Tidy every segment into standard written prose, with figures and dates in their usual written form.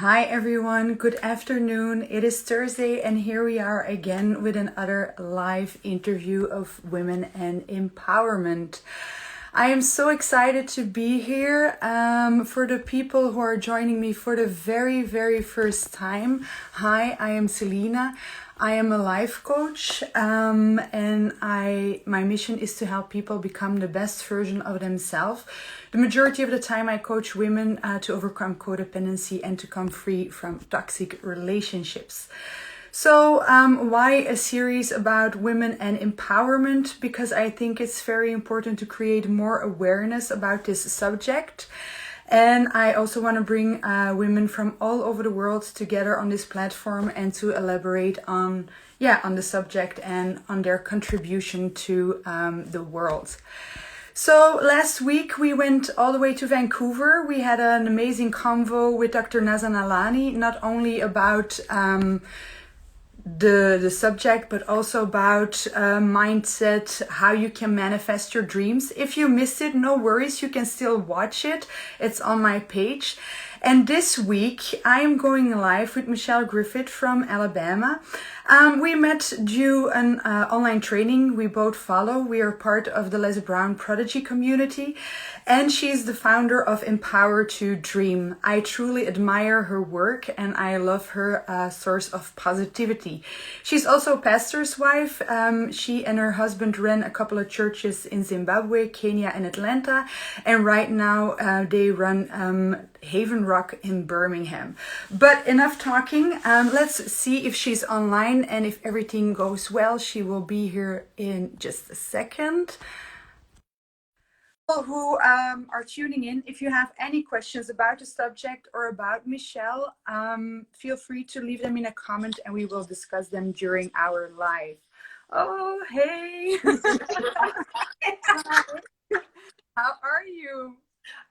Hi everyone, good afternoon. It is Thursday, and here we are again with another live interview of women and empowerment. I am so excited to be here. For the people who are joining me for the very first time, hi, I am Selina. I am a life coach, and my mission is to help people become the best version of themselves. The majority of the time, I coach women to overcome codependency and to come free from toxic relationships. So, why a series about women and empowerment? Because I think it's very important to create more awareness about this subject. And I also want to bring women from all over the world together on this platform and to elaborate on the subject and on their contribution to the world. So last week we went all the way to Vancouver. We had an amazing convo with Dr. Nazan Alani, not only about the subject, but also about mindset, how you can manifest your dreams. If you missed it, no worries, you can still watch it. It's on my page. And this week I am going live with Michelle Griffith from Alabama. We met due an online training we both follow. We are part of the Les Brown Prodigy community, and she's the founder of Empower to Dream. I truly admire her work, and I love her source of positivity. She's also a pastor's wife. She and her husband ran a couple of churches in Zimbabwe, Kenya, and Atlanta, and right now they run Haven Rock in Birmingham. But enough talking. Let's see if she's online, and if everything goes well, she will be here in just a second. Who are tuning in, if you have any questions about the subject or about Michelle, feel free to leave them in a comment and we will discuss them during our live. Oh, hey. How are you?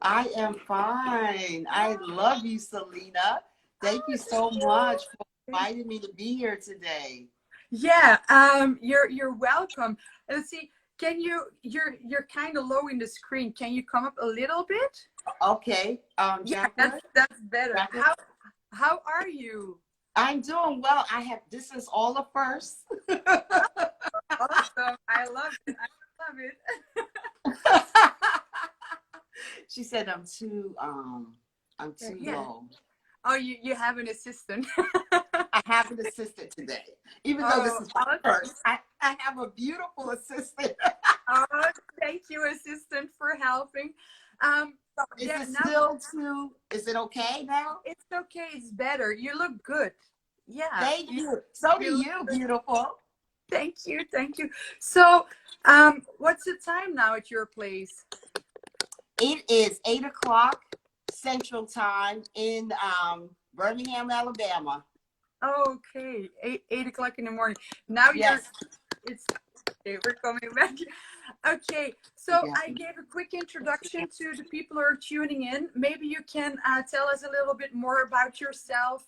I am fine. I love you, Selena. Thank you so much for inviting me to be here today. Yeah, you're welcome. Let's see. Can you're kind of low in the screen. Can you come up a little bit? Okay. Yeah, Jacqueline? that's better. Jacqueline? How are you? I'm doing well. This is all a first. Awesome. I love it. I love it. She said I'm too Yeah. low. Oh, you have an assistant. I have an assistant today. Even though this Oh, is my awesome. first, I have a beautiful assistant. Oh, thank you, assistant, for helping. Is Yeah, it now still too, is it okay now? it's okay. It's better. You look good. Yeah. Thank you. So do You look you, good. beautiful. Thank you. Thank you. So, what's the time now at your place? It is 8 o'clock Central Time in Birmingham, Alabama. Okay, 8 o'clock in the morning. Now Yes. it's okay. We're coming back. Okay, so Yeah. I gave a quick introduction to the people who are tuning in. Maybe you can tell us a little bit more about yourself,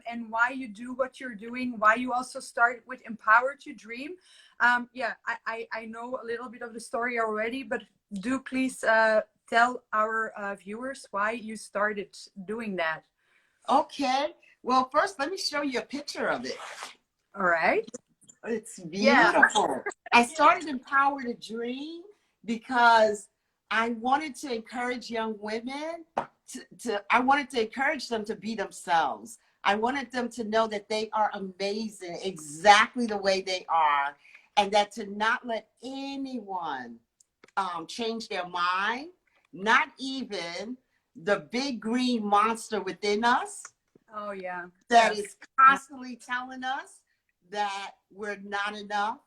and why you do what you're doing, why you also started with Empower to Dream. Yeah, I know a little bit of the story already, but do please tell our viewers why you started doing that. Okay. Well, first, let me show you a picture of it. All right. It's Yeah. beautiful. I started Empower to Dream because I wanted to encourage young women I wanted to encourage them to be themselves. I wanted them to know that they are amazing exactly the way they are, and that to not let anyone change their mind, not even the big green monster within us Oh yeah. that Yes. is constantly telling us that we're not enough,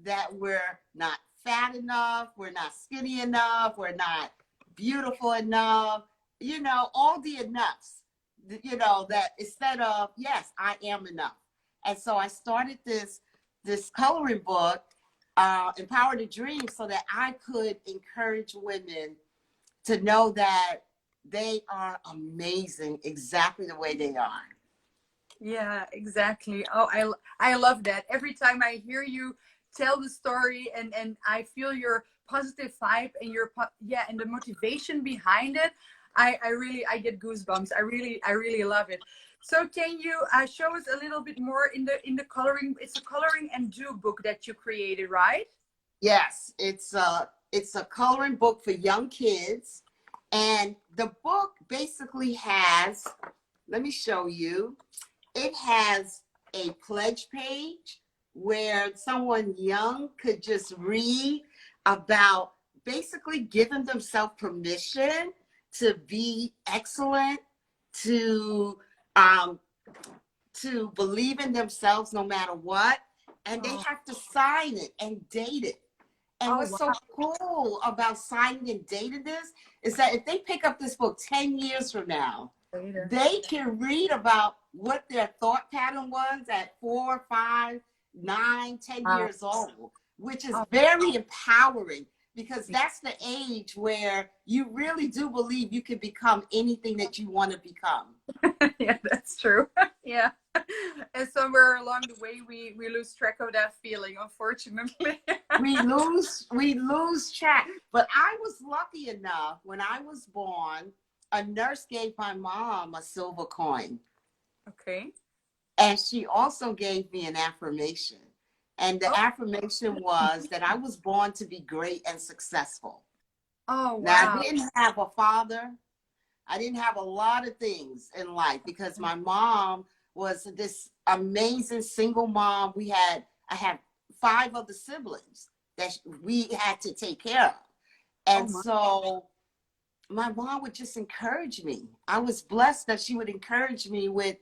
that we're not fat enough, we're not skinny enough, we're not beautiful enough, all the enoughs, that instead of, yes, I am enough. And so I started this coloring book, Empower to Dream, so that I could encourage women to know that they are amazing exactly the way they are. Yeah, exactly. Oh, I love that. Every time I hear you tell the story, and I feel your positive vibe and and the motivation behind it, I get goosebumps. I really love it. So can you show us a little bit more in the coloring? It's a coloring and do book that you created, right? Yes, it's a coloring book for young kids, and the book basically has. Let me show you. It has a pledge page where someone young could just read about basically giving themselves permission to be excellent, to um, to believe in themselves no matter what, and they Oh, have to sign it and date it. And oh what's wow. so cool about signing and dating this is that if they pick up this book 10 years from now, Later. they can read about what their thought pattern was at 4, 5, 9, 10 Wow. years old, which is Oh, very empowering because that's the age where you really do believe you can become anything that you want to become. yeah, that's true. Yeah. And somewhere along the way, we lose track of that feeling, unfortunately. We lose track. But I was lucky enough when I was born, a nurse gave my mom a silver coin, Okay. and she also gave me an affirmation. And the Oh, affirmation was that I was born to be great and successful. oh Now, I wow. didn't have a father. I didn't have a lot of things in life because my mom was this amazing single mom. I had 5 other siblings that we had to take care of. Oh And my. so my mom would just encourage me. I was blessed that she would encourage me with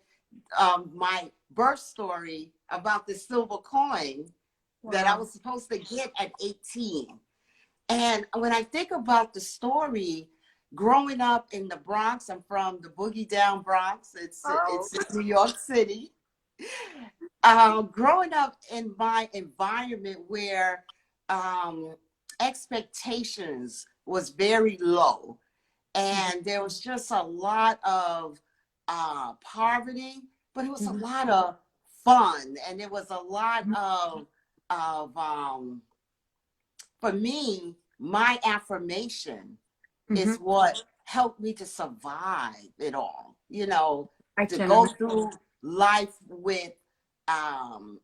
my birth story about the silver coin that I Wow. was supposed to get at 18. And when I think about the story, growing up in the Bronx, I'm from the Boogie Down Bronx. Oh. It's in New York City. Growing up in my environment where um, expectations was very low, Mhm, and there was just a lot of poverty, but it was a mhm, lot of fun, and it was a lot mhm, of for me, my affirmation is mhm. what helped me to survive it all. I To can go imagine. through life with um,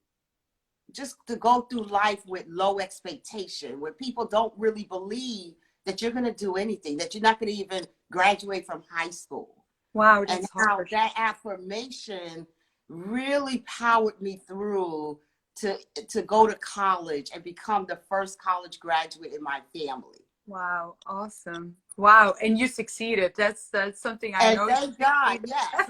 just to go through life with low expectation, where people don't really believe that you're going to do anything, that you're not going to even graduate from high school. Wow, And that's how harsh. that affirmation really powered me through to go to college and become the first college graduate in my family. Wow, awesome. Wow, and you succeeded. That's something I And know. thank God, yes.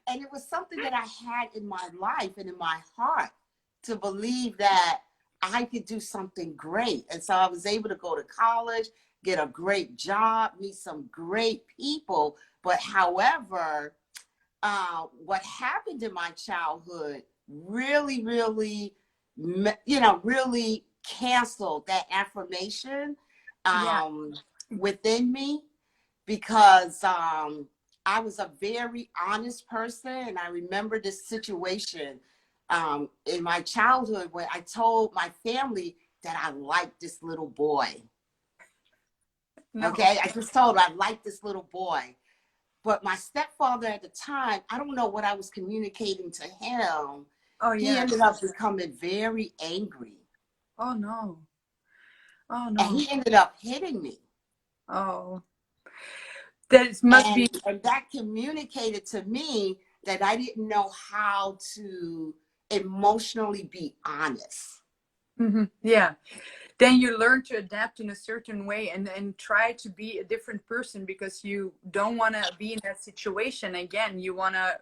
And it was something that I had in my life and in my heart to believe that I could do something great. And so I was able to go to college, get a great job, meet some great people. But however, what happened in my childhood really, really canceled that affirmation Yeah. within me because I was a very honest person. And I remember this situation in my childhood where I told my family that I liked this little boy. No. Okay, I just told her I liked this little boy. But my stepfather at the time, I don't know what I was communicating to him. Oh He yeah. ended up becoming very angry. Oh no. Oh And no. he ended up hitting me. Oh. That must And, be. and that communicated to me that I didn't know how to emotionally be honest. Mhm, yeah. Then you learn to adapt in a certain way and try to be a different person because you don't want to be in that situation again. You want to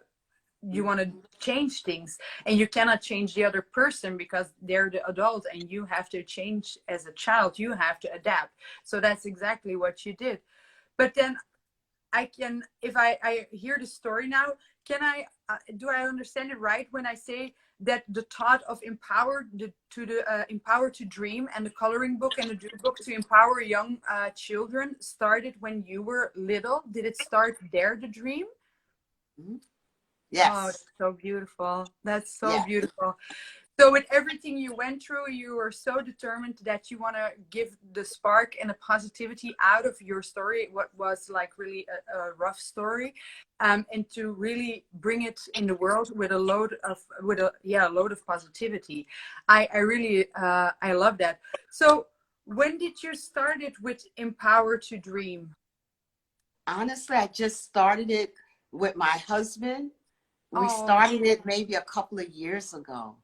change things, and you cannot change the other person because they're the adult and you have to change as a child. You have to adapt. So that's exactly what you did. But then I can, if I hear the story now, can I, do I understand it right when I say that the thought of empower to dream and the coloring book and the dream book to empower young children started when you were little? Did it start there, the dream? Mhm. Oh, that's Yes. so beautiful. That's so Yes. beautiful. So with everything you went through, you were so determined that you want to give the spark and the positivity out of your story, what was like really a rough story, and to really bring it in the world with a load of load of positivity. I really I love that. So when did you start it with Empower to Dream? Honestly, I just started it with my husband. We Oh, started it maybe a couple of years ago.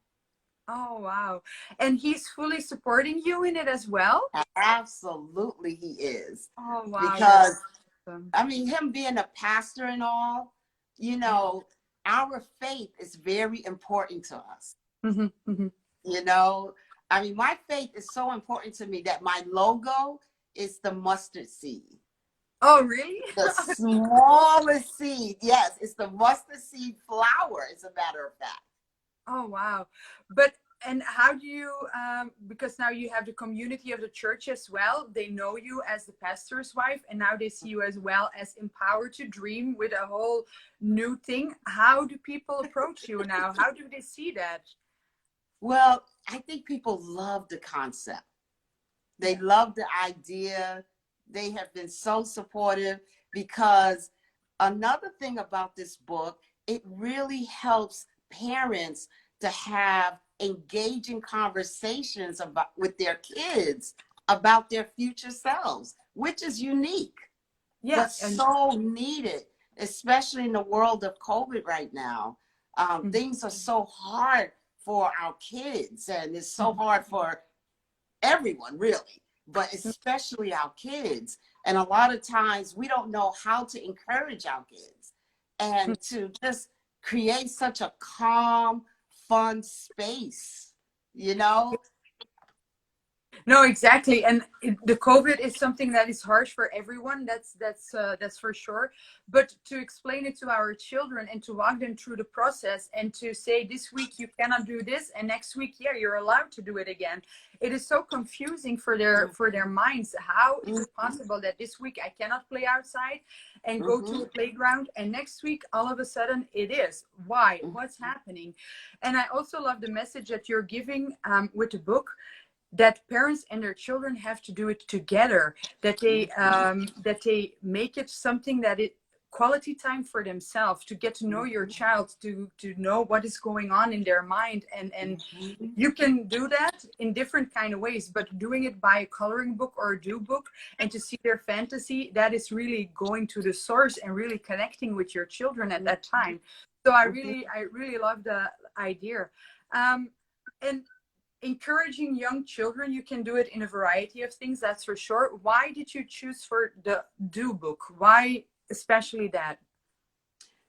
oh wow. And he's fully supporting you in it as well? Absolutely, he is. Oh wow, that's Because, awesome. I mean, him being a pastor and all, you Yeah. know, our faith is very important to us. Hmm, hmm. You know, I mean, my faith is so important to me that my logo is the mustard seed. Oh, really? The smallest seed. Yes, it's the mustard seed flower, as a matter of fact. Oh, wow. But, and how do you, because now you have the community of the church as well. They know you as the pastor's wife, and now they see you as well as Empowered to Dream with a whole new thing. How do people approach you now? How do they see that? Well, I think people love the concept. They Yeah. love the idea. They have been so supportive because another thing about this book, it really helps parents to have engaging conversations about with their kids about their future selves, which is unique Yeah. but And so needed, especially in the world of COVID right now. mhm, Things are so hard for our kids, and it's so mhm, hard for everyone, really, but especially our kids. And a lot of times we don't know how to encourage our kids mhm. and to just create such a calm, fun space, you know? No, exactly. And the COVID is something that is harsh for everyone. That's for sure. But to explain it to our children and to walk them through the process and to say this week you cannot do this and next week, yeah, you're allowed to do it again. It is so confusing for their minds. How is it possible that this week I cannot play outside and go to Mm-hmm, a playground and next week all of a sudden it is? Why? mm-hmm, What's happening? And I also love the message that you're giving with the book, that parents and their children have to do it together, that they make it something that it quality time for themselves, to get to know your mm-hmm, child, to know what is going on in their mind, and mm-hmm, you can do that in different kind of ways, but doing it by a coloring book or a do book and to see their fantasy, that is really going to the source and really connecting with your children at that time. So mm-hmm. I really love the idea. And encouraging young children, you can do it in a variety of things, that's for sure. Why did you choose for the do book? Why especially that?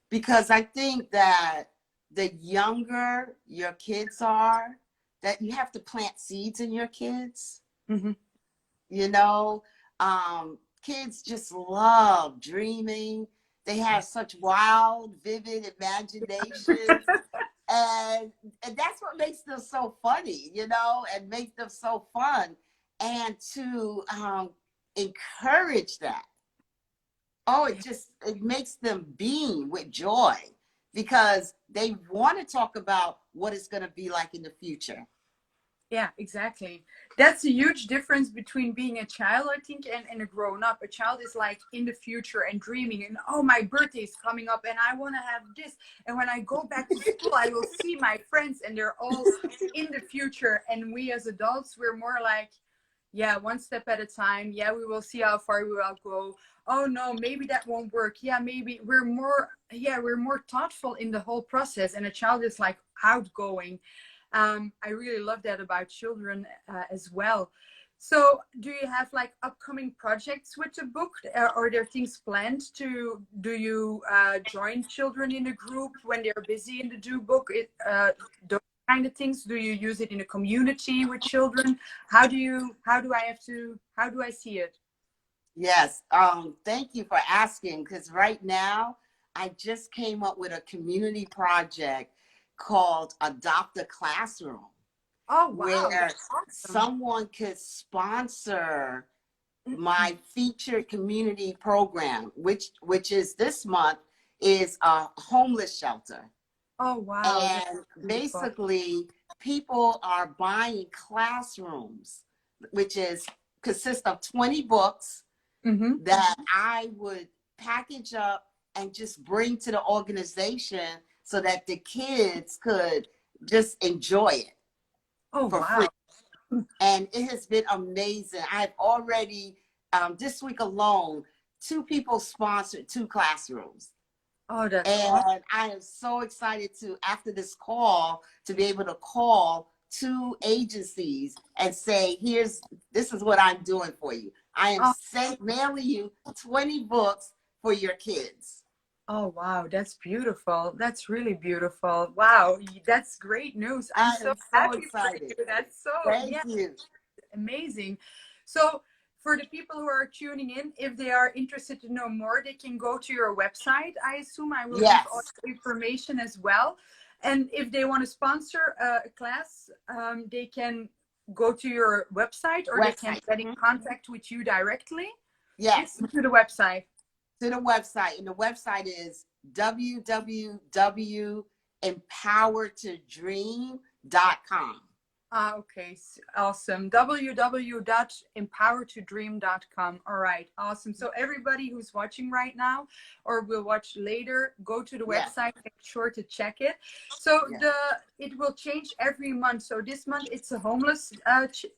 Because I think that the younger your kids are, that you have to plant seeds in your kids. Hmm. You know, kids just love dreaming. They have such wild, vivid imaginations. And that's what makes them so funny, you know, and makes them so fun. And to encourage that, oh, it makes them beam with joy because they want to talk about what it's going to be like in the future. Yeah, exactly. That's a huge difference between being a child, I think, and a grown up. A child is like in the future and dreaming, and oh, my birthday is coming up, and I want to have this. And when I go back to school, I will see my friends, and they're all in the future. And we as adults, we're more like, yeah, one step at a time. Yeah, we will see how far we will go. Oh no, maybe that won't work. Yeah, maybe we're more thoughtful in the whole process. And a child is like outgoing. I really love that about children as well. So, do you have like upcoming projects with the book? Are there things planned to? Do you join children in a group when they're busy in the do book? Those kind of things. Do you use it in a community with children? How do you? How do I have to? How do I see it? Yes. Thank you for asking because right now I just came up with a community project called Adopt a Classroom, Oh wow, where that's awesome. someone could sponsor my featured community program, which is this month, is a homeless shelter. Oh wow, that's And beautiful. basically people are buying classrooms, which is consist of 20 books Mm-hmm. that I would package up and just bring to the organization so that the kids could just enjoy it Oh, for free. wow. And it has been amazing. I've already, this week alone, 2 people sponsored 2 classrooms. Oh, that's awesome. And I am so excited to, after this call, to be able to call 2 agencies and say, this is what I'm doing for you. I am Oh, mailing you 20 books for your kids. oh, wow. That's beautiful. That's really beautiful. Wow. That's great news. I'm I so am so happy for excited. you. That's so, Thank yeah, you. amazing. So, for the people who are tuning in, if they are interested to know more, they can go to your website. I assume I will leave all Yes. the information as well. And if they want to sponsor a class, they can go to your website, or they can Website. get in contact with you directly. Yes. To the website. To the website. And the website is www.empowertodream.com. Okay, awesome. www.empowertodream.com. All right, awesome. So everybody who's watching right now or will watch later, go to the Yes. website, make sure to check it. So Yes. it will change every month. So this month it's a homeless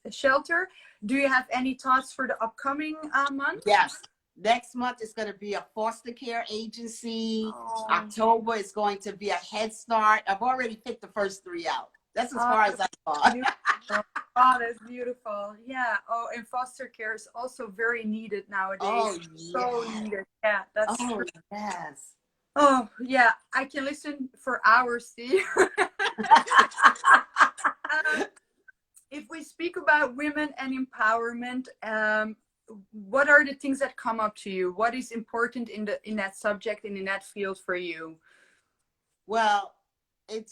shelter. Do you have any thoughts for the upcoming month? Yes. Next month is going to be a foster care agency. Oh. October is going to be a Head Start. I've already picked the first 3 out. That's as far as I thought. Oh, that's beautiful. Yeah. Oh, and foster care is also very needed nowadays. Oh, So yes. needed. Yeah, that's Oh, true. yes. Oh, yeah. I can listen for hours to you. If we speak about women and empowerment, what are the things that come up to you? What is important in that subject and in that field for you? Well, it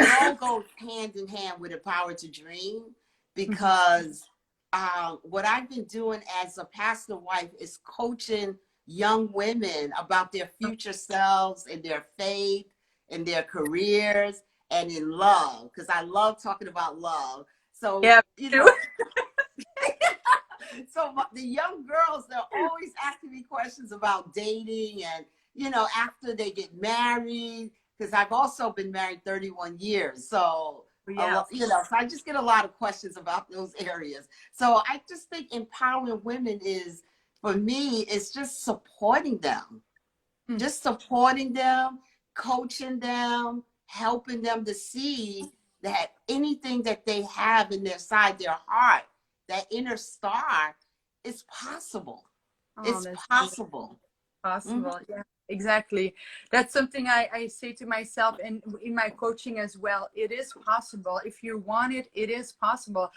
all goes hand in hand with Empower to Dream, because what I've been doing as a pastor wife is coaching young women about their future selves and their faith and their careers and in love, because I love talking about love. So, Yeah, so the young girls, they're always asking me questions about dating and, after they get married, because I've also been married 31 years. So, yeah. so I just get a lot of questions about those areas. So I just think empowering women for me, it's just supporting them, coaching them, helping them to see that anything that they have in their heart, that inner star, is possible. Oh, It's that's possible. possible. Yeah, exactly. That's something I say to myself and in my coaching as well. It is possible. If you want it, it is possible.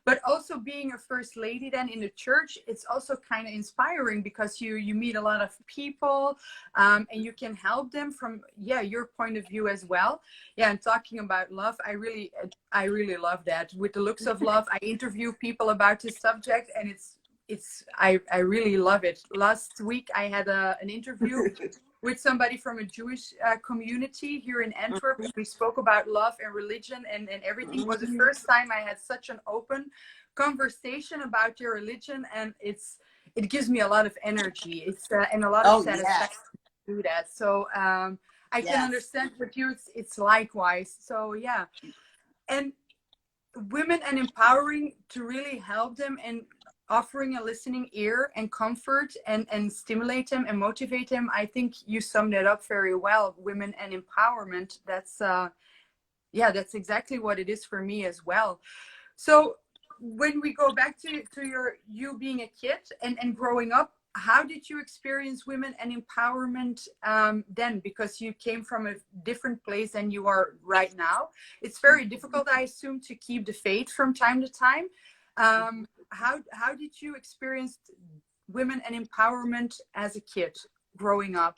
But also being a first lady then in the church, it's also kind of inspiring because you meet a lot of people, and you can help them from your point of view as well. Yeah, and talking about love, I really love that. With the looks of love, I interview people about this subject, and I really love it. Last week I had an interview with somebody from a Jewish community here in Antwerp. We spoke about love and religion and everything. It was the first time I had such an open conversation about your religion, and it gives me a lot of energy. It's and a lot of satisfaction to do that. So I can understand with you. It's likewise. So yeah, and women and empowering to really help them and offering a listening ear and comfort and stimulate them and motivate them. I think you summed it up very well. Women and empowerment. That's exactly what it is for me as well. So when we go back to you being a kid and growing up, how did you experience women and empowerment then? Because you came from a different place than you are right now. It's very difficult, I assume, to keep the faith from time to time. How did you experience women and empowerment as a kid growing up?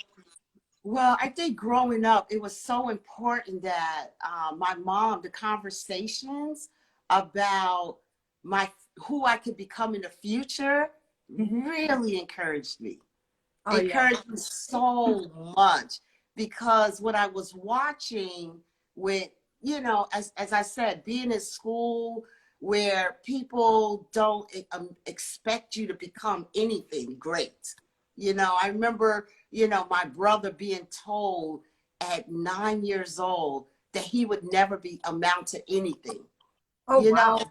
Well, I think growing up, it was so important that my mom, the conversations about who I could become in the future, really encouraged me. Oh, Encouraged me so much, because what I was watching with, as I said, being in school where people don't expect you to become anything great. I remember, my brother being told at 9 years old that he would never be amount to anything. Oh, you wow. know,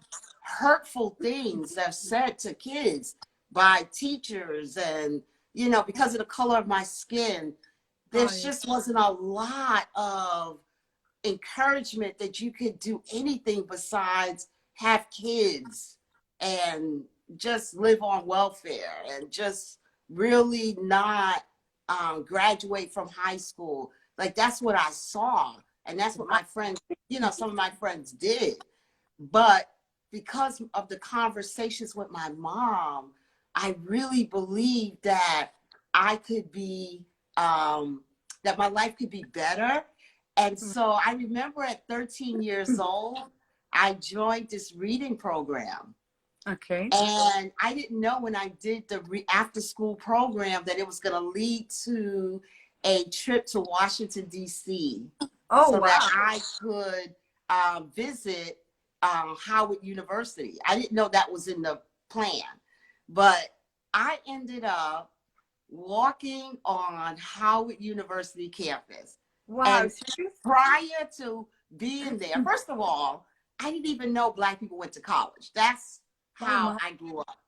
Hurtful things that are said to kids by teachers, and, because of the color of my skin, there Oh, yeah. just wasn't a lot of encouragement that you could do anything besides have kids and just live on welfare and just really not graduate from high school. Like, that's what I saw. And that's what Wow. my friends, some of my friends did. But because of the conversations with my mom, I really believed that I could be, that my life could be better. And so I remember at 13 years old, I joined this reading program. Okay. And I didn't know when I did the after school program that it was going to lead to a trip to Washington, D.C., Oh, so that wow. I could visit Howard University. I didn't know that was in the plan, but I ended up walking on Howard University campus. Wow. And Serious? prior to being there, first of all, I didn't even know Black people went to college. That's Oh, how my. I grew up.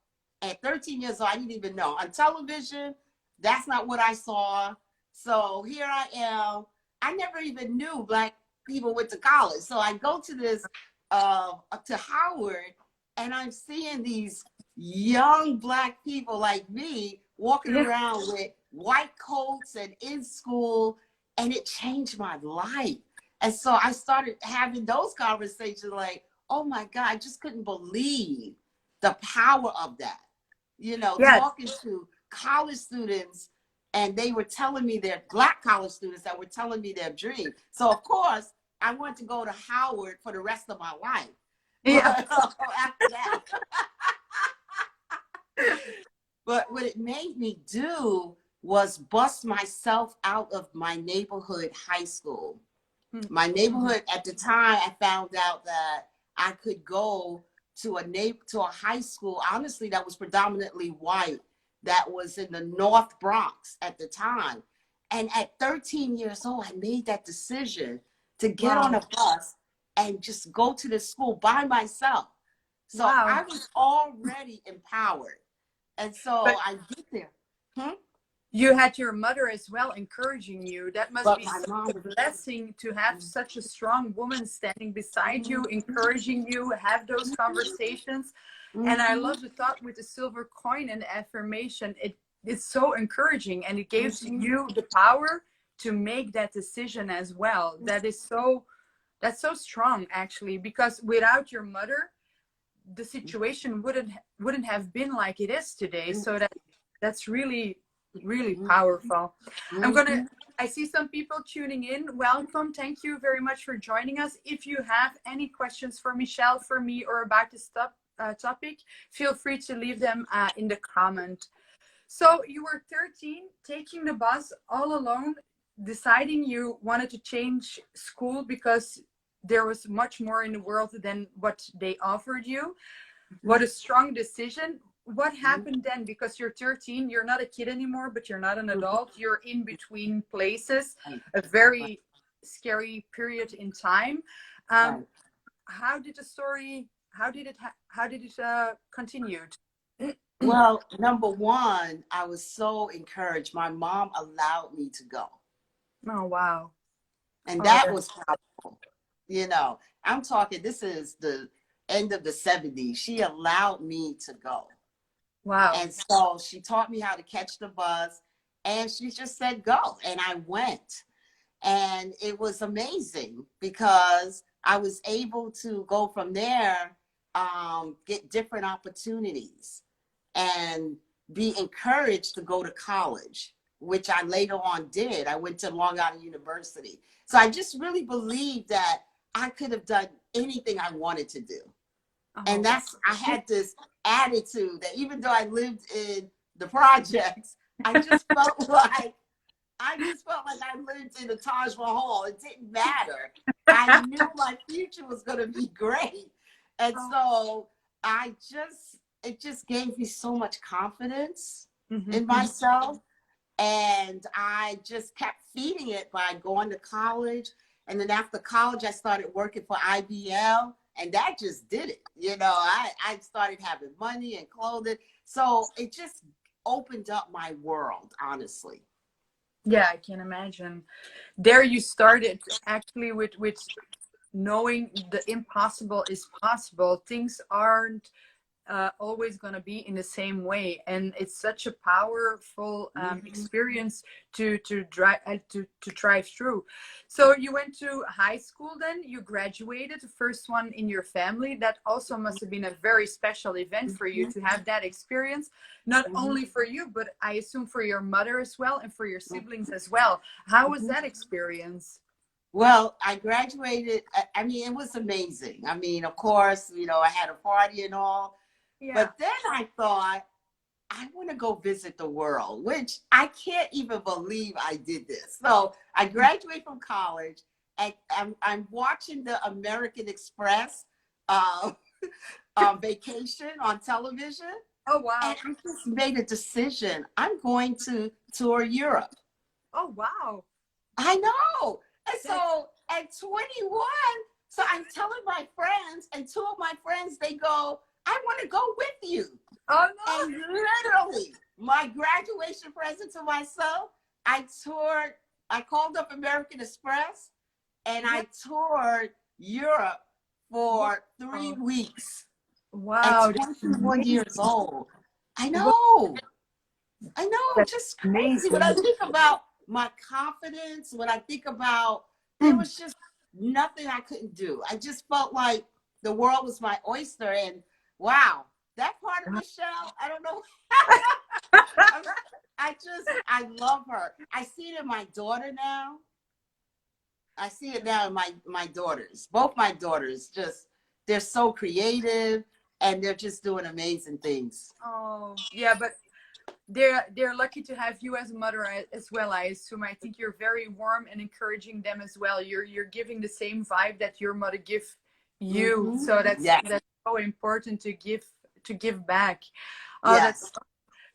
At 13 years old, I didn't even know. On television, that's not what I saw. So here I am. I never even knew Black people went to college. So I go to to Howard, and I'm seeing these young Black people like me walking Yeah. around with white coats and in school, and it changed my life. And so I started having those conversations like, oh my God, I just couldn't believe the power of that. Yes. Talking to college students, and they were telling me their Black college students that were telling me their dream. So of course, I wanted to go to Howard for the rest of my life. But Yeah. after that, but what it made me do was bust myself out of my neighborhood high school. My neighborhood at the time, I found out that I could go to a high school, honestly, that was predominantly white, that was in the North Bronx at the time. And at 13 years old, I made that decision to get on Wow. a bus and just go to the school by myself. So Wow. I was already empowered. And so But I get there. Hmm? you had your mother as well encouraging you. That must But be my such mom a was, blessing to have such a strong woman standing beside you, encouraging you, have those conversations. And I mm-hmm, love the thought with the silver coin and affirmation. It's so encouraging, and it gives mm-hmm, you the power to make that decision as well. That's so strong, actually, because without your mother, the situation wouldn't have been like it is today. So that's really powerful. I'm gonna mm-hmm. I see some people tuning in. Welcome. Thank you very much for joining us. If you have any questions for Michelle, for me, or about this topic, feel free to leave them in the comment. So you were 13, taking the bus all alone, deciding you wanted to change school because there was much more in the world than what they offered you. What a strong decision. What happened then? Because you're 13, you're not a kid anymore, but you're not an adult. You're in between places, a Right, very scary period in time. Um, right. how did the story, how did it continue? Well, number one, I was so encouraged. My mom allowed me to go. Oh, wow. And Oh, that that's was powerful. I'm talking, this is the end of the 70s. She allowed me to go. wow. And so she taught me how to catch the bus, and she just said, go. And I went. And it was amazing because I was able to go from there, get different opportunities, and be encouraged to go to college, which I later on did. I went to Long Island University. So I just really believed that I could have done anything I wanted to do. Oh, And wow. I had this attitude that even though I lived in the projects, I just felt like I lived in the Taj Mahal. It didn't matter. I knew my future was going to be great. And so it just gave me so much confidence in myself. And I just kept feeding it by going to college. And then after college, I started working for IBM. And that just did it. I started having money and clothing. So it just opened up my world, honestly. Yeah, I can imagine. There you started actually with knowing the impossible is possible. Things aren't always going to be in the same way, and it's such a powerful experience to drive to drive through. So you went to high school, then you graduated, the first one in your family. That also must have been a very special event for you to have that experience, not only for you, but I assume for your mother as well, and for your siblings as well. How was that experience? Well, I graduated. I mean, it was amazing. I mean, of course, I had a party and all. Yeah. But then I thought, I want to go visit the world, which I can't even believe I did this. So I graduate from college, and I'm watching the American Express vacation on television. Oh, wow. And I just made a decision. I'm going to tour Europe. Oh, wow. I know. And so at 21, so I'm telling my friends, and two of my friends, they go, I want to go with you. Oh, no. And literally, my graduation present to myself, I called up American Express, and I toured Europe for 3 weeks. Wow. At 21 years old. I know. That's Just amazing. crazy. When I think about my confidence, when I think about, there was just nothing I couldn't do. I just felt like the world was my oyster. And wow, that part of Michelle, I don't know. I love her. I see it in my daughter now. I see it now in my daughters. Both my daughters, they're so creative, and they're just doing amazing things. Oh, yeah, but they're lucky to have you as a mother as well, I assume. I think you're very warm and encouraging them as well. You're giving the same vibe that your mother gave you. So that's so important to give back. Oh, Yes.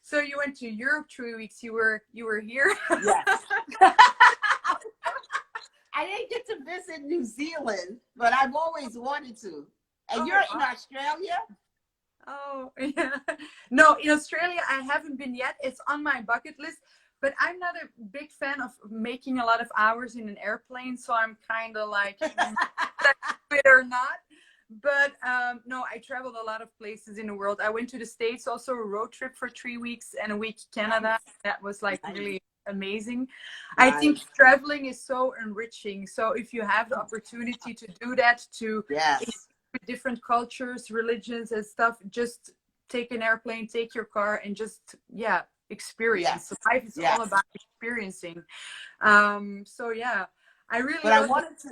So you went to Europe 3 weeks. You were here. Yes. I didn't get to visit New Zealand, but I've always wanted to. And you're in Australia? Oh, yeah. No, in Australia, I haven't been yet. It's on my bucket list, but I'm not a big fan of making a lot of hours in an airplane. So I'm kind of like, it or not. But no, I traveled a lot of places in the world. I went to the States, also a road trip for 3 weeks, and a week Canada. That was like really amazing. I think traveling is so enriching. So if you have the opportunity to do that, to with different cultures, religions and stuff, just take an airplane, take your car, and just experience. So life is all about experiencing. So yeah, I really I wanted to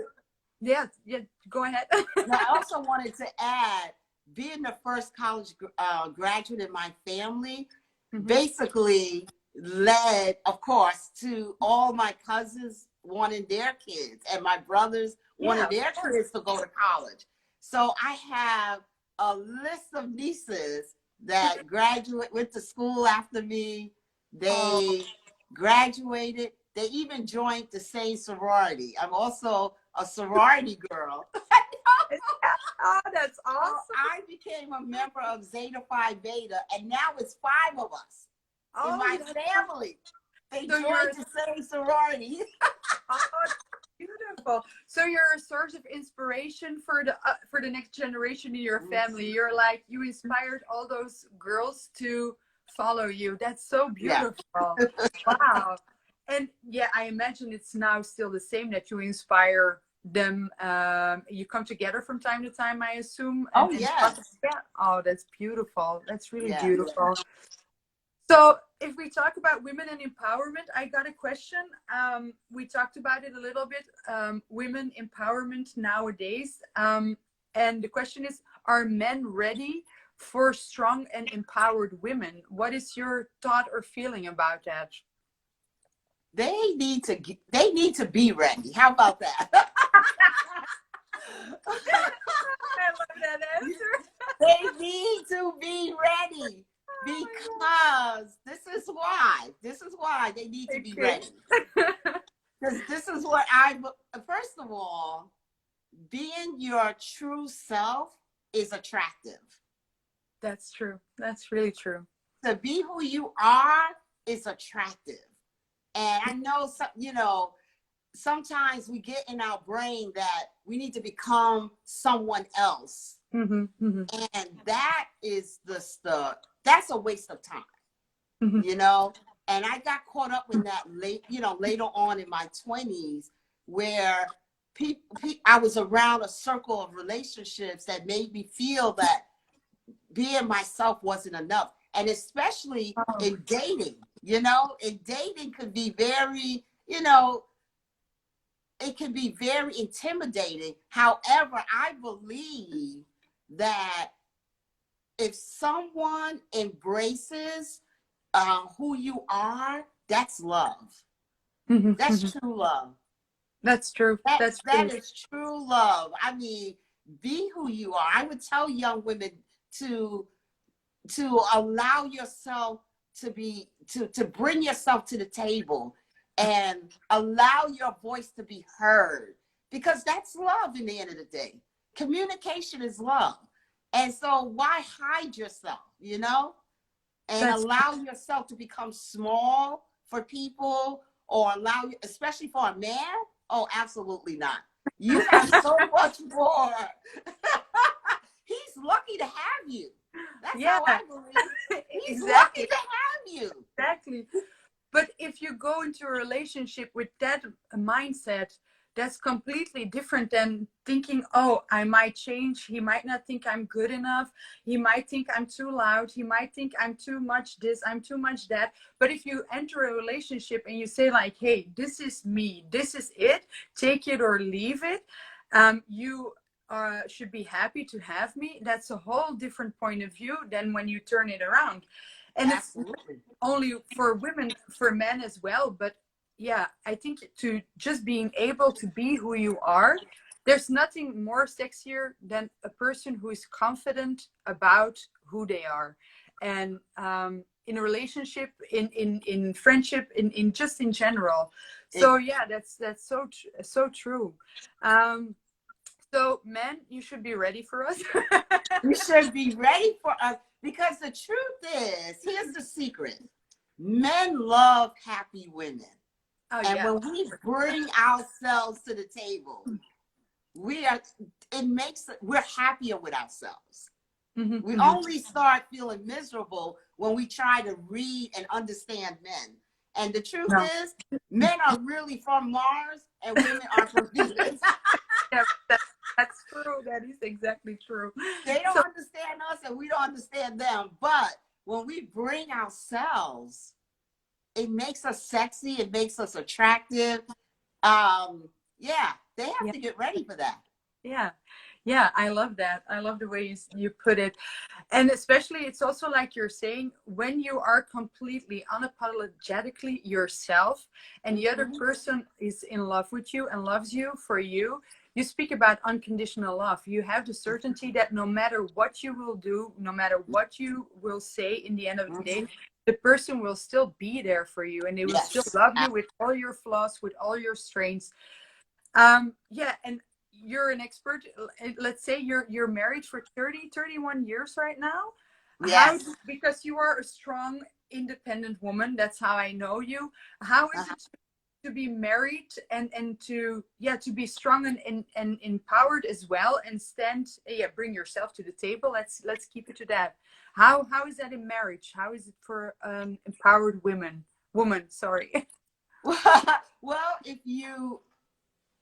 go ahead. I also wanted to add, being the first college graduate in my family basically led, of course, to all my cousins wanting their kids, and my brothers wanting their kids to go to college. So I have a list of nieces that went to school after me. They graduated. They even joined the same sorority. I'm also a sorority girl. Oh, that's awesome. So I became a member of Zeta Phi Beta, and now it's 5 of us in my family. They joined the same sorority. Oh, beautiful. So you're a source of inspiration for the next generation in your family. You're like, you inspired all those girls to follow you. That's so beautiful. Wow. And yeah, I imagine it's now still the same, that you inspire them. You come together from time to time, I assume. Oh, yeah. Oh, that's beautiful. That's really beautiful. So if we talk about women and empowerment, I got a question. We talked about it a little bit, women empowerment nowadays. And the question is, are men ready for strong and empowered women? What is your thought or feeling about that? They need to be ready. How about that? I love that answer. They need to be ready because this is why. This is why they need to be Okay. ready. Because this is what first of all, being your true self is attractive. That's true. That's really true. To be who you are is attractive. And I know sometimes we get in our brain that we need to become someone else. Mm-hmm, mm-hmm, And that is that's a waste of time, mm-hmm. you know? And I got caught up in that later on in my 20s where I was around a circle of relationships that made me feel that being myself wasn't enough. And especially Oh, in dating, and dating could be very, it can be very intimidating. However, I believe that if someone embraces who you are, that's love. mm-hmm, That's mm-hmm. true love. That's true. That That's that true. is true love. I mean, be who you are. I would tell young women to allow yourself to bring yourself to the table and allow your voice to be heard, because that's love in the end of the day. Communication is love. And so why hide yourself, and That's allow yourself to become small for people, or especially for a man? Oh, absolutely not. You have so much more. He's lucky to have you. That's yeah, how I believe. He's lucky exactly, to have you. exactly. But if you go into a relationship with that mindset, that's completely different than thinking, oh, I might change. He might not think I'm good enough. He might think I'm too loud. He might think I'm too much this, I'm too much that. But if you enter a relationship and you say, like, hey, this is me, this is it, take it or leave it, you should be happy to have me. That's a whole different point of view than when you turn it around. And it's Absolutely. only for women, for men as well. But yeah, I think to just being able to be who you are, there's nothing more sexier than a person who is confident about who they are. And in a relationship, in friendship, in just in general. So yeah, that's so true. So men, you should be ready for us. You should be ready for us, because the truth is, here's the secret. Men love happy women. Oh And yeah. when we bring ourselves to the table, we're happier with ourselves. Mm-hmm, We mm-hmm. only start feeling miserable when we try to read and understand men. And the truth No. is, men are really from Mars and women are from Venus. Yeah, that's true. That is exactly true. They So don't understand us and we don't understand them. But when we bring ourselves, it makes us sexy, it makes us attractive. Yeah, they have yeah, to get ready for that. yeah, yeah. I love that. I love the way you put it. And especially, it's also like you're saying, when you are completely unapologetically yourself and the other Mm-hmm. person is in love with you and loves you for you, you speak about unconditional love. You have the certainty that no matter what you will do, no matter what you will say, in the end of the day, Mm-hmm. the person will still be there for you and they will still Yes. love you with all your flaws, with all your strengths. Yeah, and you're an expert. Let's say you're married for 31 years right now. How, Yes. because you are a strong, independent woman, that's how I know you. How is Uh-huh. it to be married and to, yeah, to be strong and empowered as well, and stand, yeah, bring yourself to the table. Let's keep it to that. How is that in marriage? How is it for empowered woman, sorry. Well,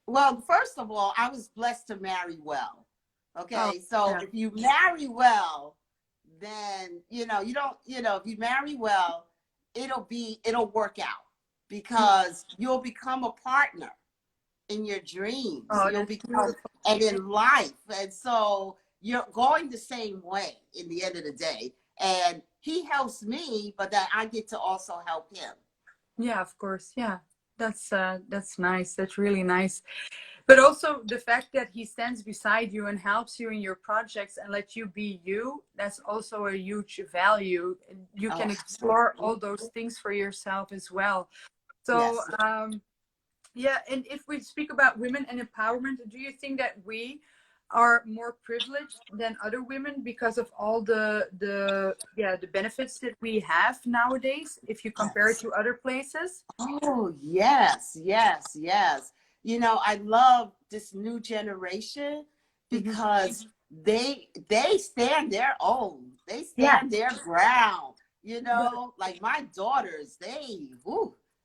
well, first of all, I was blessed to marry well. Oh Okay, so yeah. if you marry well, then you don't, if you marry well, it'll work out, because you'll become a partner in your dreams. Oh, You'll that's become, beautiful. and in life. And so you're going the same way in the end of the day. And he helps me, but that I get to also help him. Yeah, of course. Yeah. That's nice. That's really nice. But also the fact that he stands beside you and helps you in your projects and let you be you, that's also a huge value. You Oh, can explore absolutely. all those things for yourself as well. So, Yes. yeah, and if we speak about women and empowerment, do you think that we are more privileged than other women because of all the benefits that we have nowadays if you compare it Yes. to other places? Oh, yes, yes, yes. You know, I love this new generation Hmm. because they stand their own. They Yeah. stand their ground. You The- know, like my daughters, they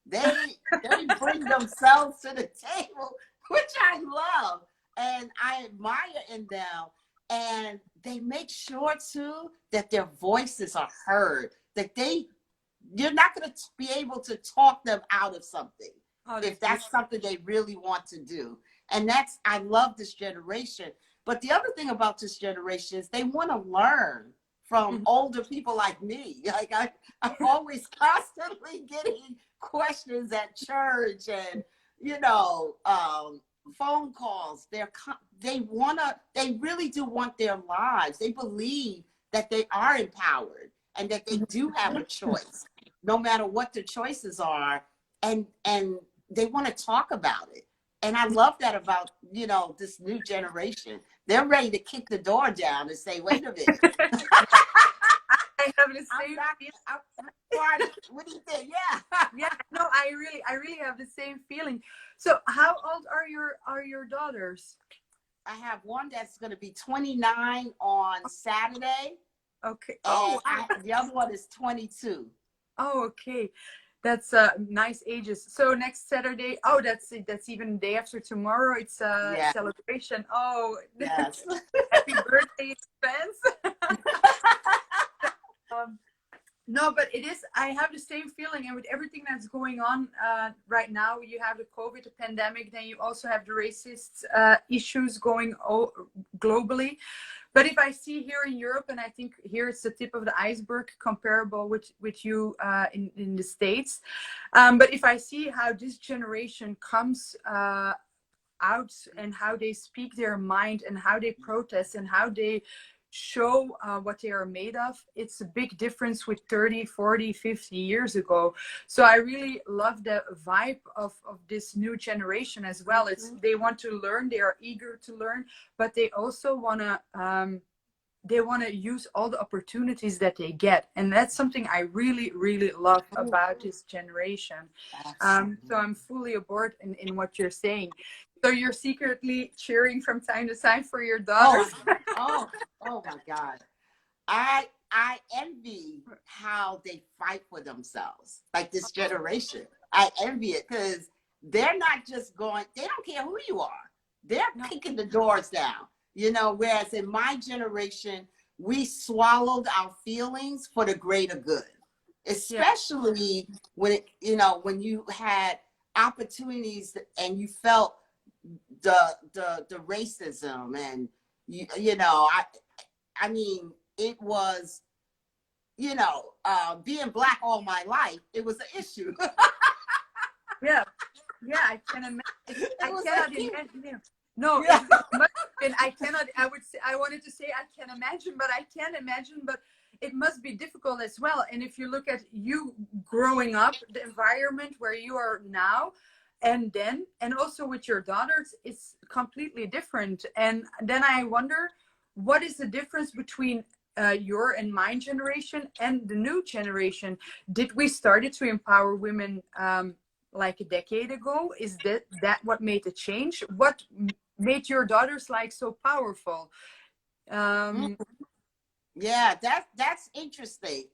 bring themselves to the table, which I love and I admire in them. And they make sure too that their voices are heard, that you're not going to be able to talk them out of something oh, if that's beautiful. that's something they really want to do. And I love this generation. But the other thing about this generation is they want to learn from Mhm. older people like me. Like I'm always constantly getting questions at church and, you know, phone calls. They really do want their lives. They believe that they are empowered and that they do have a choice no matter what the choices are, and they want to talk about it. And I love that about, you know, this new generation. They're ready to kick the door down and say, wait a minute, I have the I'm same not feeling. I'm part of, what do you think? Yeah. Yeah, no, I really have the same feeling. So, how old are your daughters? I have one that's going to be 29 on Saturday, Okay. Oh, and wow. the other one is 22. Oh, okay. That's nice ages. So next Saturday. Oh, that's even day after tomorrow. It's a Yeah. celebration. Oh, Yes. happy birthday, Spence. um, No, but it is. I have the same feeling, and with everything that's going on right now, you have the COVID, the pandemic, then you also have the racist issues going globally. But if I see here in Europe, and I think here it's the tip of the iceberg comparable with you in the States. But if I see how this generation comes out and how they speak their mind and how they protest and how they show what they are made of, it's a big difference with 30, 40, 50 years ago. So I really love the vibe of this new generation as well. It's they want to learn, they are eager to learn, but they also they want to use all the opportunities that they get, and that's something I really really love about this generation. So Absolutely. I'm fully aboard in what you're saying. So you're secretly cheering from time to time for your Oh, daughters. oh, oh my God. I envy how they fight for themselves, like this generation. I envy it because they're not just going, they don't care who you are. They're No. kicking the doors down, you know, whereas in my generation, we swallowed our feelings for the greater good, Yeah. especially when it, you know, when you had opportunities and you felt the racism and you know, I mean, it was, you know, being black all my life, it was an issue. Yeah. Yeah, I can imagine. It I was cannot a, imagine. Yeah. No, yeah. it must have been. I cannot. I would say. I wanted to say I can imagine, but I can't imagine. But it must be difficult as well. And if you look at you growing up, the environment where you are now, and also with your daughters, it's completely different. And then I wonder, what is the difference between your and my generation and the new generation? Did we started to empower women? Like a decade ago? Is that what made the change? What made your daughters like so powerful? Mm, um yeah, that's interesting.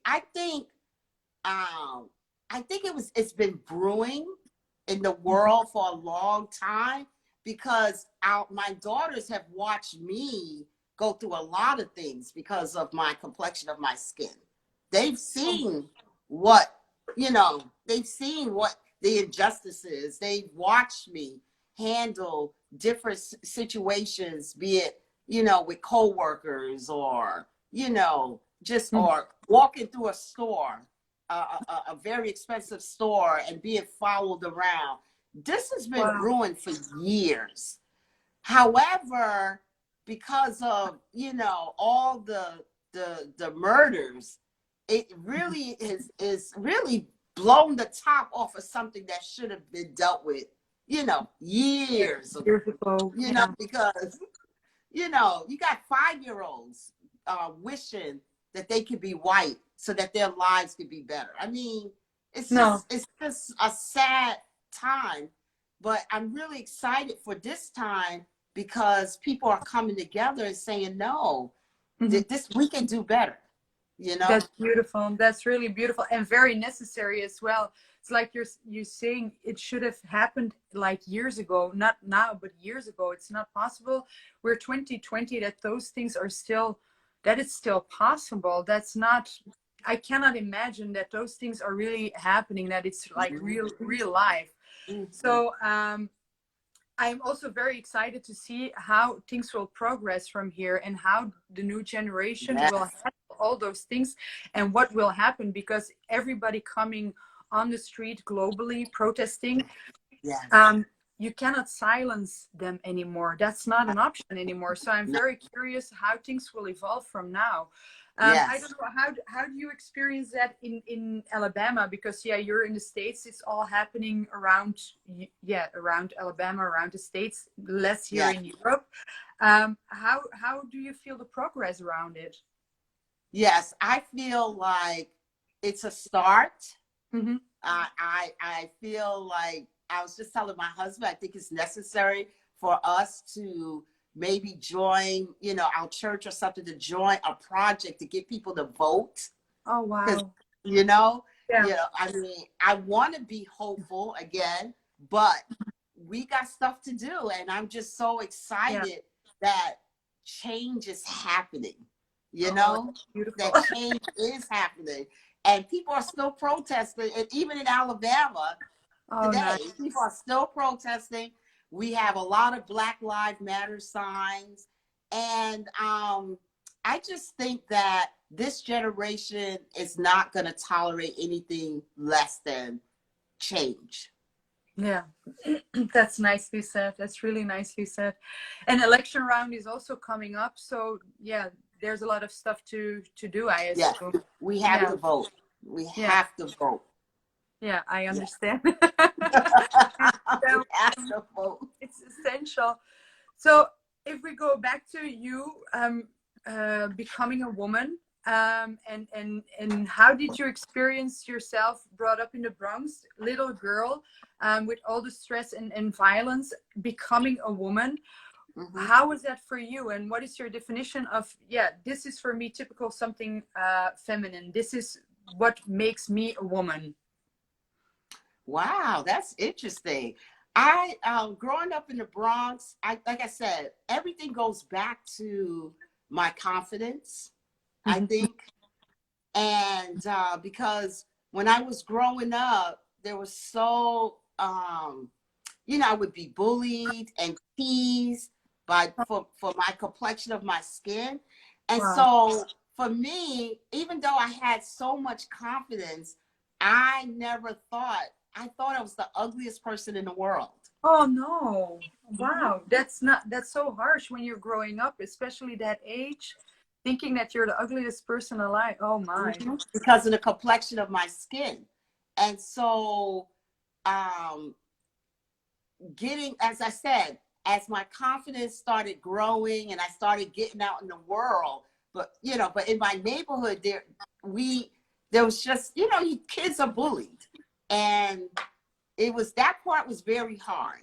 Um I think it's been brewing in the world for a long time because my daughters have watched me go through a lot of things because of my complexion of my skin. They've seen what, you know, they've seen what the injustices. They've watched me handle different situations, be it, you know, with coworkers or, you know, just or walking through a store, a very expensive store and being followed around. This has been wow. brewing for years. However, because of, you know, all the murders, it really is really blown the top off of something that should have been dealt with, you know, years ago. Years ago, You know, yeah. because, you know, you got 5-year-olds wishing that they could be white so that their lives could be better. I mean, No, it's just a sad time, but I'm really excited for this time because people are coming together and saying, no, mhm. this we can do better, you know? That's beautiful. That's really beautiful and very necessary as well. It's like you're saying it should have happened like years ago, not now, but years ago. It's not possible. We're 2020 that those things are still that it's still possible. That's not I cannot imagine that those things are really happening, that it's like real life. Mhm. So I'm also very excited to see how things will progress from here and how the new generation will Yes, handle all those things and what will happen, because everybody coming on the street globally protesting, yes, um, you cannot silence them anymore. That's not an option anymore. So I'm no, very curious how things will evolve from now. I don't yes, know how do you experience that in Alabama? Because yeah, you're in the States. It's all happening around around Alabama, around the States. Less here yes, in Europe. How do you feel the progress around it? yes. I feel like it's a start. Mm-hmm. I feel like I was just telling my husband, I think it's necessary for us to maybe join, you know, our church or something, to join a project to get people to vote. Oh Because, wow. you know, Yeah. I mean, I want to be hopeful again, but we got stuff to do. And I'm just so Yeah. excited that change is happening, you Oh, know, that's beautiful. that change is happening. And people are still protesting. And even in Alabama Oh today, nice. people are still protesting. We have a lot of Black Lives Matter signs. And I just think that this generation is not going to tolerate anything less than change. Yeah, that's nicely said. That's really nicely said. And election round is also coming up, so yeah, there's a lot of stuff to do, I Yes, assume. we have Yeah, to vote. We yeah, have to vote. yeah. I Yeah. understand. We So, have to vote. it's essential. So if we go back to you becoming a woman, and how did you experience yourself brought up in the Bronx, little girl, with all the stress and violence, becoming a woman? Mhm. How was that for you? And what is your definition of, yeah, this is for me typical something feminine. This is what makes me a woman. Wow, that's interesting. I growing up in the Bronx, I like I said, everything goes back to my confidence, I Mhm. think. And because when I was growing up, there was so you know, I would be bullied and teased by for my complexion of my skin. And Wow. so for me, even though I had so much confidence, I never thought I thought I was the ugliest person in the world. Oh no. Mhm. Wow. That's so harsh when you're growing up, especially that age, thinking that you're the ugliest person alive. Oh my. Because of the complexion of my skin. And so um getting, as I said, as my confidence started growing and I started getting out in the world, but you know, but in my neighborhood we there was just, you know, kids are bullied. And it was that part was very hard.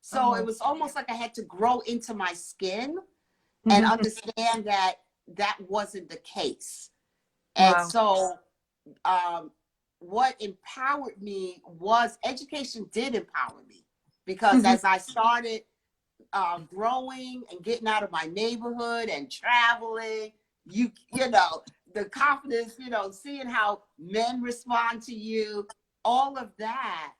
So it Oh. was almost like I had to grow into my skin and Mhm. understand that that wasn't the case. And Wow. so um, what empowered me was education did empower me because Mhm. as I started growing and getting out of my neighborhood and traveling, you know, the confidence, you know, seeing how men respond to you, all of that.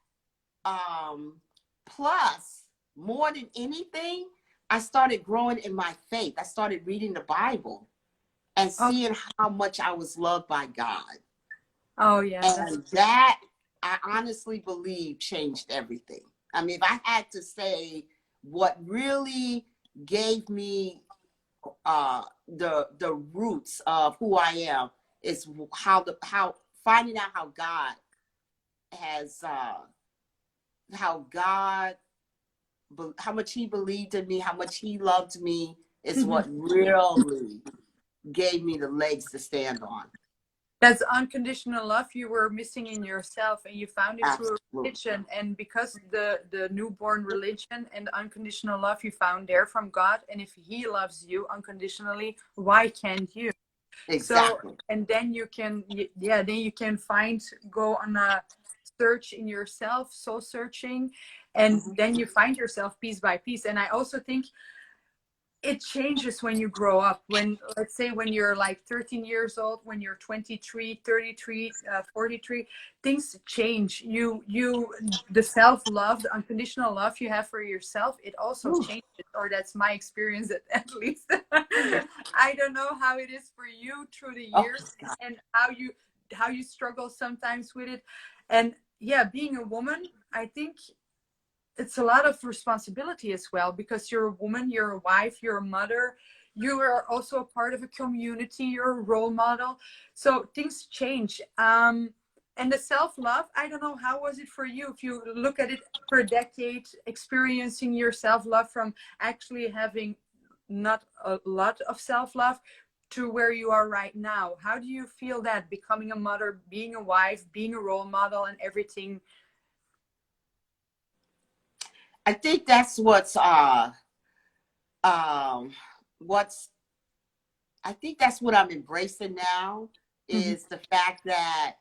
Um, Plus, more than anything, I started growing in my faith. I started reading the Bible and Oh, seeing how much I was loved by God. oh yeah, that's And that I honestly believe changed everything. I mean, if I had to say what really gave me the roots of who I am is how finding out how God has how God how much he believed in me, how much he loved me is what really gave me the legs to stand on. That's unconditional love you were missing in yourself, and you found it through a Absolutely. religion. And because the newborn religion and the unconditional love you found there from God, and if he loves you unconditionally, why can't you? Exactly. So, and then you can, yeah, then you can go on a search in yourself, soul searching, and then you find yourself piece by piece. And I also think it changes when you grow up. When, let's say, when you're like 13 years old, when you're 23, 33, 43, things change. The self-love, the unconditional love you have for yourself, it also changes, or that's my experience at least. I don't know how it is for you through the years, and how you struggle sometimes with it. And yeah, being a woman, I think it's a lot of responsibility as well, because you're a woman, you're a wife, you're a mother, you are also a part of a community, you're a role model. So things change. And the self-love, I don't know, how was it for you if you look at it per decade, experiencing your self-love from actually having not a lot of self-love to where you are right now? How do you feel that becoming a mother, being a wife, being a role model, and everything? I think that's what's I think that's what I'm embracing now is the fact that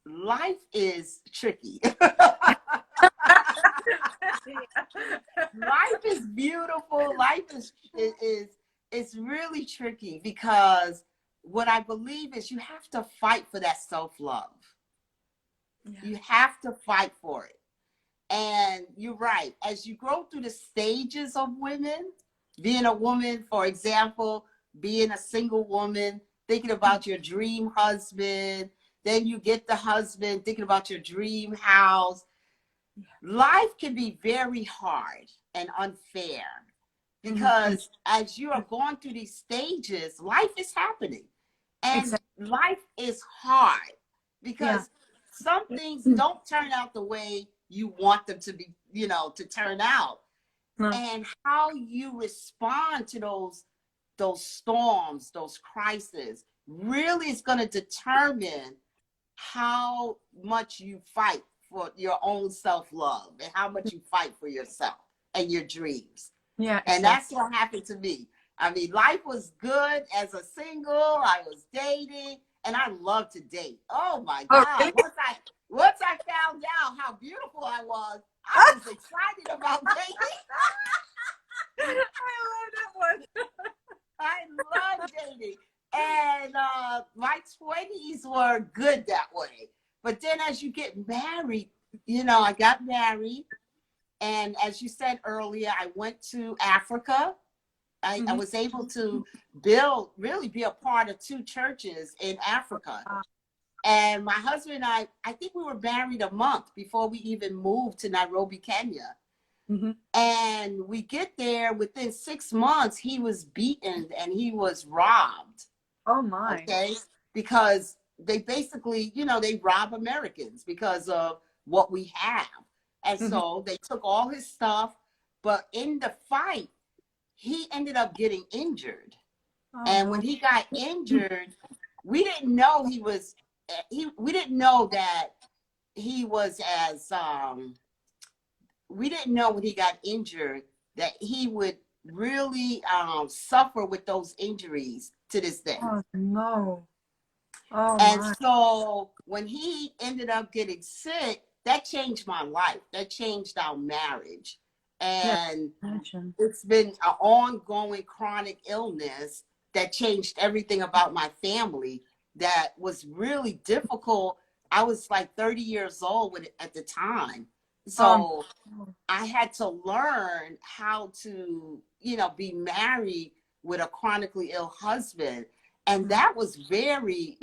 life is tricky. Life is beautiful. Life is really tricky, because what I believe is you have to fight for that self-love. Yeah. You have to fight for it. And you're right. As you grow through the stages of women, being a woman, for example, being a single woman, thinking about your dream husband, then you get the husband, thinking about your dream house. Life can be very hard and unfair, because as you are going through these stages, life is happening. And life is hard, because some things don't turn out the way you want them to be, to turn out. And how you respond to those storms, those crises, really is going to determine how much you fight for your own self-love, and how much you fight for yourself and your dreams. Yeah, exactly. And that's what happened to me. I mean, life was good as a single. I was dating, and I love to date. Oh my God. Oh, really? Once I found out how beautiful I was excited about dating. I love that one. I love dating. And my 20s were good that way. But then as you get married, I got married. And as you said earlier, I went to Africa. I was able to really be a part of 2 churches in Africa. And my husband and I think we were married a month before we even moved to Nairobi, Kenya. And we get there, within 6 months, he was beaten and he was robbed. Oh my. Okay. Because they basically, they rob Americans because of what we have. And so they took all his stuff, but in the fight, he ended up getting injured. And when he got injured, we didn't know we didn't know that he was as, we didn't know when he got injured that he would really suffer with those injuries to this day. Oh, no. Oh, and my. So when he ended up getting sick, that changed my life. That changed our marriage. And it's been an ongoing chronic illness that changed everything about my family. That was really difficult. I was like 30 years old at the time. So I had to learn how to, be married with a chronically ill husband. And that was very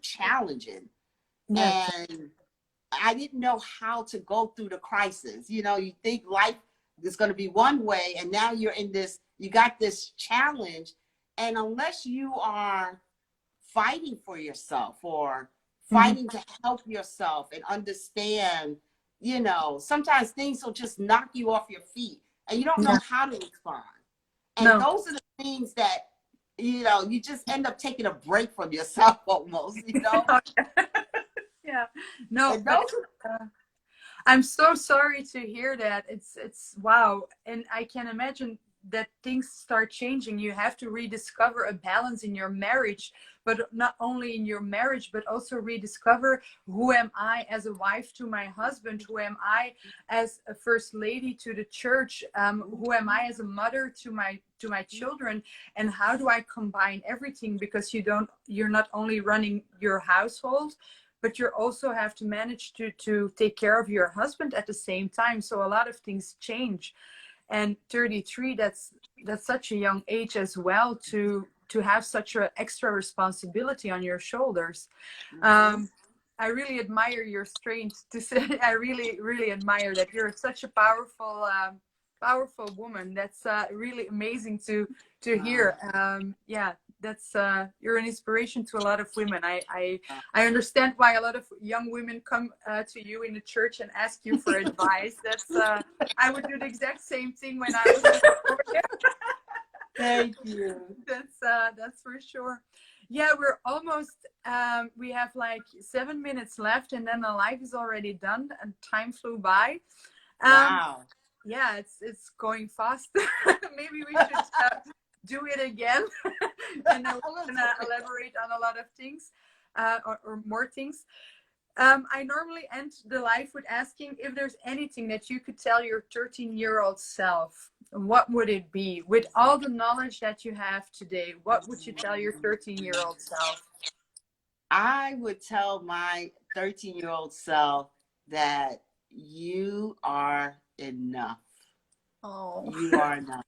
challenging. And I didn't know how to go through the crisis. You know, you think life is going to be one way, and now you're in this, you got this challenge. And unless you are fighting for yourself or Mhm. fighting to help yourself and understand, you know, sometimes things will just knock you off your feet and you don't know Yeah. how to respond. And No. those are the things that, you know, you just end up taking a break from yourself almost, you know. Yeah. No, And but those I'm so sorry to hear that. It's wow. And I can imagine that things start changing. You have to rediscover a balance in your marriage, but not only in your marriage, but also rediscover who am I as a wife to my husband? Who am I as a first lady to the church? Who am I as a mother to my children? And how do I combine everything? Because you're not only running your household, but you also have to manage to take care of your husband at the same time. So a lot of things change. And 33, that's such a young age as well to have such an extra responsibility on your shoulders. Mhm. um I really admire your strength to say. I really admire that. You're such a powerful woman. That's really amazing to hear. Yeah, that's you're an inspiration to a lot of women. I understand why a lot of young women come to you in the church and ask you for advice. That's I would do the exact same thing when I was before. Thank you. That's for sure. Yeah, we're almost we have like 7 minutes left and then the live is already done and time flew by. um Wow. yeah, it's going fast. Maybe we should do it again. And then we're gonna elaborate on a lot of things, or more things. I normally end the live with asking if there's anything that you could tell your 13-year-old self. What would it be? With all the knowledge that you have today, what would you tell your 13-year-old self? I would tell my 13-year-old self that you are enough. Oh. You are enough.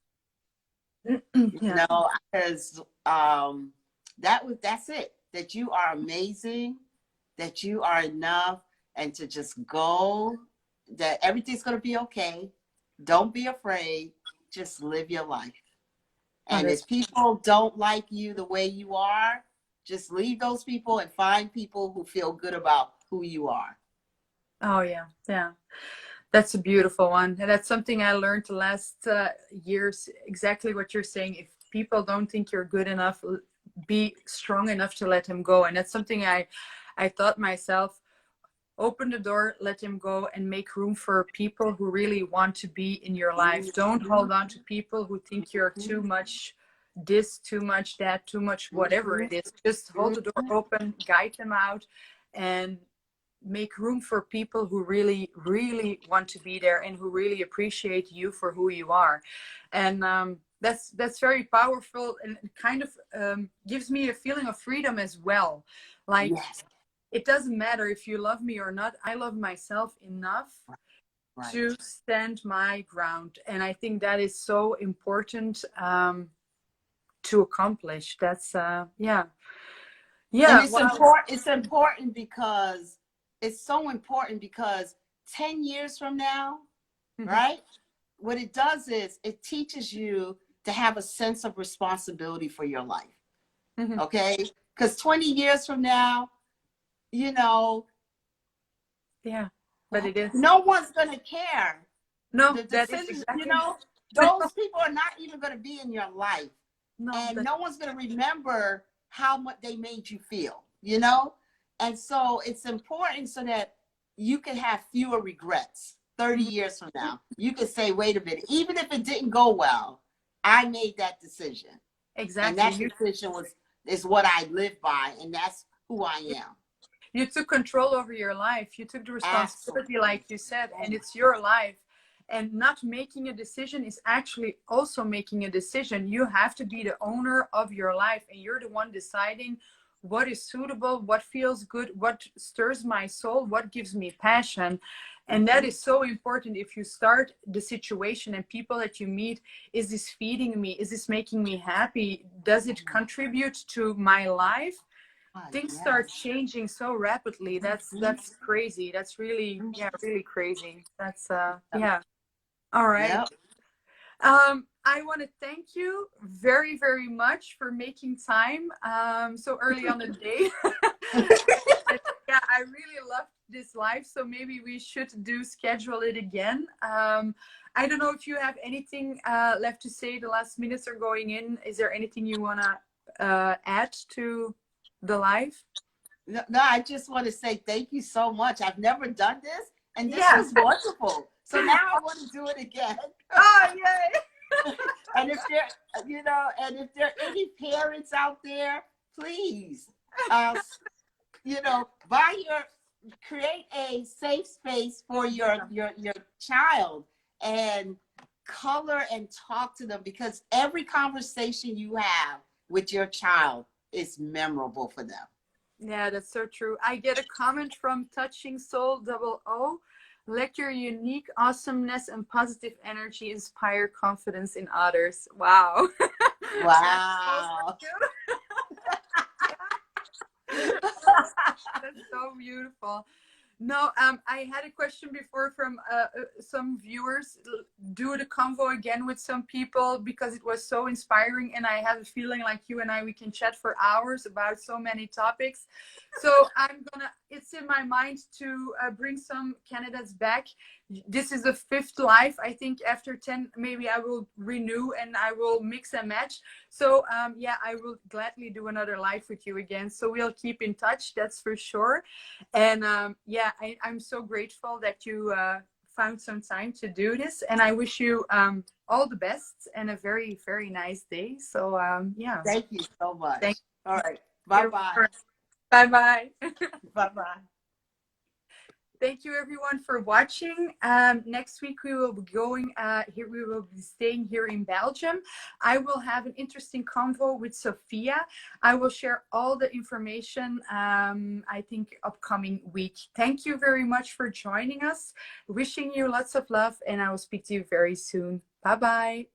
You Yeah. know, because that's it. That you are amazing, that you are enough, and to just go, that everything's gonna be okay. Don't be afraid. Just live your life. Oh, And that's. if people don't like you the way you are, just leave those people and find people who feel good about who you are. Oh, yeah. Yeah. That's a beautiful one. And that's something I learned the last years. Exactly what you're saying. If people don't think you're good enough, be strong enough to let him go. And that's something I thought myself. Open the door, let him go, and make room for people who really want to be in your life. Don't hold on to people who think you're too much this, too much that, too much whatever it is. Just hold the door open, guide them out, and make room for people who really want to be there and who really appreciate you for who you are. And that's very powerful and kind of gives me a feeling of freedom as well. Like, Yes, it doesn't matter if you love me or not. I love myself enough right. to stand my ground. And I think that is so important to accomplish. That's, yeah. And Yeah. it's Wow. important. It's important because it's so important because 10 years from now, Mhm. right? What it does is it teaches you to have a sense of responsibility for your life. Mhm. Okay? Because 20 years from now, you know, Yeah. But it is. no one's going to care. No, The that is decisions, you exactly. know, those people are not even going to be in your life. No, And that. no one's going to remember how much they made you feel, you know? And so it's important so that you can have fewer regrets 30 Mhm. years from now. You can say, wait a minute, even if it didn't go well, I made that decision. And Exactly. that decision is what I live by, and that's who I am. You took control over your life. You took the responsibility, Absolutely. like you said, and Yes. it's your life. And not making a decision is actually also making a decision. You have to be the owner of your life, and you're the one deciding what is suitable, what feels good, what stirs my soul, what gives me passion. And that Mhm. is so important. If you start the situation and people that you meet, is this feeding me? Is this making me happy? Does it contribute to my life? things start Yes. changing so rapidly. That's crazy. That's really, yeah, really crazy. That's yeah. All right. Yep. I want to thank you very, very much for making time so early on the day. Yeah, I really loved this live, so maybe we should schedule it again. I don't know if you have anything left to say. The last minutes are going in. Is there anything you want to add to the live? No, no, I just want to say thank you so much. I've never done this, and this Yeah. was wonderful. So now I want to do it again. Oh, yay. And if there, and if there are any parents out there, please, uh, create a safe space for your child and color and talk to them, because every conversation you have with your child is memorable for them. Yeah, that's so true. I get a comment from Touching Soul Double O. Let your unique awesomeness and positive energy inspire confidence in others. Wow. Wow. That's so beautiful. No, I had a question before from some viewers. Do the convo again with some people because it was so inspiring, and I have a feeling like you and I, we can chat for hours about so many topics. So it's in my mind to bring some candidates back. This is the 5th live. I think after 10, maybe I will renew and I will mix and match. So yeah, I will gladly do another live with you again. So we'll keep in touch, that's for sure. And yeah, I'm so grateful that you found some time to do this. And I wish you all the best and a very, very nice day. So yeah. Thank you so much. Thank you. All right. Bye-bye. Bye-bye. Bye-bye. Thank you everyone for watching. Next week we will be going here. We will be staying here in Belgium. I will have an interesting convo with Sophia. I will share all the information, I think, upcoming week. Thank you very much for joining us. Wishing you lots of love, and I will speak to you very soon. Bye-bye.